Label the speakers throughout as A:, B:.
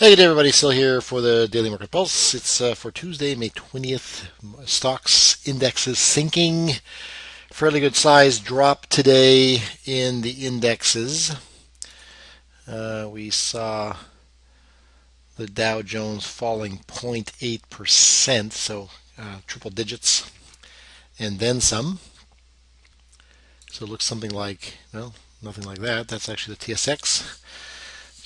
A: Hey, good day, everybody. Still here for the Daily Market Pulse. It's for Tuesday, May 20th. Stocks indexes sinking. Fairly good size drop today in the indexes. We saw the Dow Jones falling 0.8%, so triple digits, and then some. So it looks something like, well, nothing like that. That's actually the TSX.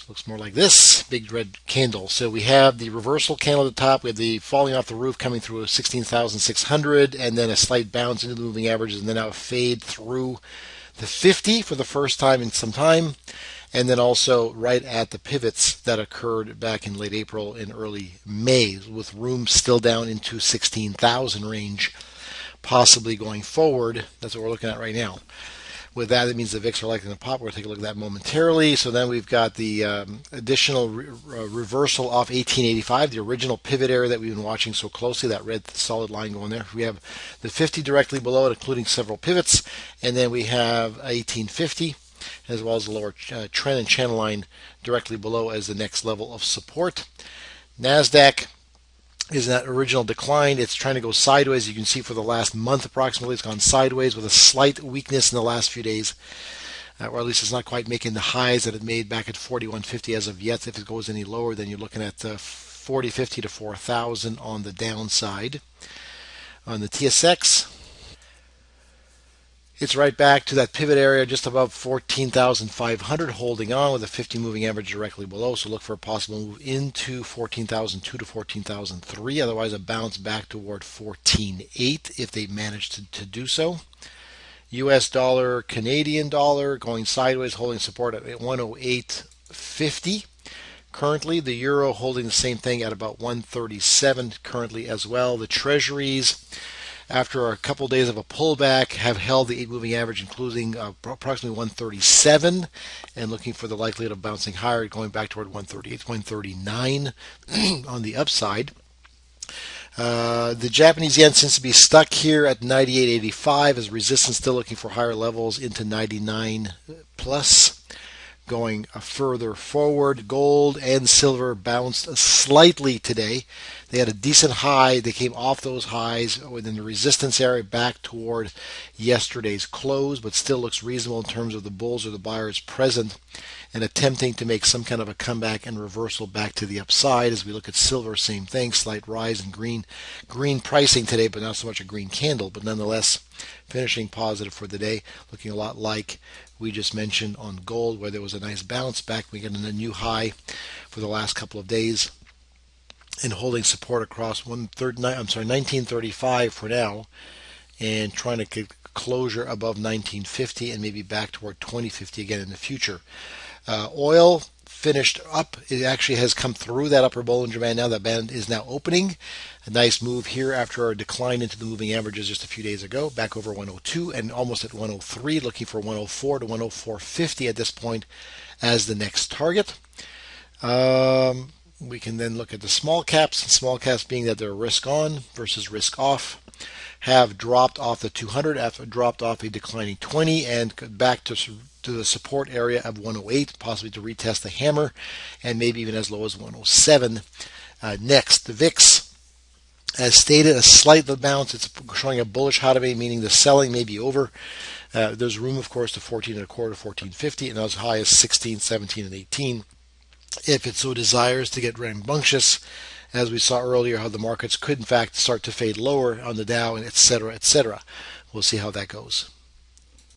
A: Looks more like this big red candle. So we have the reversal candle at the top. We have the falling off the roof coming through 16,600, and then a slight bounce into the moving averages, and then now a fade through the 50 for the first time in some time, and then also right at the pivots that occurred back in late April and early May, with room still down into 16,000 range, possibly going forward. That's what we're looking at right now. With that, it means the VIX are likely to pop. We're going to take a look at that momentarily. So then we've got the additional reversal off 1885, the original pivot area that we've been watching so closely, that red solid line going there. We have the 50 directly below it, including several pivots. And then we have 1850, as well as the lower trend and channel line directly below as the next level of support. NASDAQ is that original decline. It's trying to go sideways. You can see for the last month approximately, it's gone sideways with a slight weakness in the last few days, or at least it's not quite making the highs that it made back at 4150 as of yet. If it goes any lower, then you're looking at 4050 to 4000 on the downside. On the TSX, it's right back to that pivot area just above 14,500, holding on with a 50 moving average directly below. So look for a possible move into 14,002 to 14,003. Otherwise, a bounce back toward 14.8 if they manage to do so. US dollar, Canadian dollar going sideways, holding support at 108.50. Currently, the euro holding the same thing at about 137 currently as well. The treasuries, after a couple days of a pullback, have held the 8 moving average, including approximately 137, and looking for the likelihood of bouncing higher, going back toward 138, 139 on the upside. The Japanese yen seems to be stuck here at 98.85 as resistance, still looking for higher levels into 99 plus. Going further forward, gold and silver bounced slightly today. They had a decent high. They came off those highs within the resistance area back toward yesterday's close, but still looks reasonable in terms of the bulls or the buyers present and attempting to make some kind of a comeback and reversal back to the upside. As we look at silver, same thing, slight rise in green pricing today, but not so much a green candle, but nonetheless finishing positive for the day, looking a lot like we just mentioned on gold, where there was a nice bounce back. We get a new high for the last couple of days and holding support across 1935 for now, and trying to get closure above 1950 and maybe back toward 2050 again in the future. Oil finished up. It actually has come through that upper Bollinger Band now. That band is now opening. A nice move here after our decline into the moving averages just a few days ago, back over 102 and almost at 103, looking for 104 to 104.50 at this point as the next target. We can then look at the small caps. Small caps being that they're risk on versus risk off, have dropped off the 200 after dropped off a declining 20 and back to the support area of 108, possibly to retest the hammer, and maybe even as low as 107. Next, the VIX. As stated, a slight bounce. It's showing a bullish Hadame, meaning the selling may be over. There's room, of course, to 14 and a quarter, 14.50, and as high as 16, 17, and 18. If it so desires to get rambunctious, as we saw earlier, how the markets could, in fact, start to fade lower on the Dow, and et cetera, et cetera. We'll see how that goes.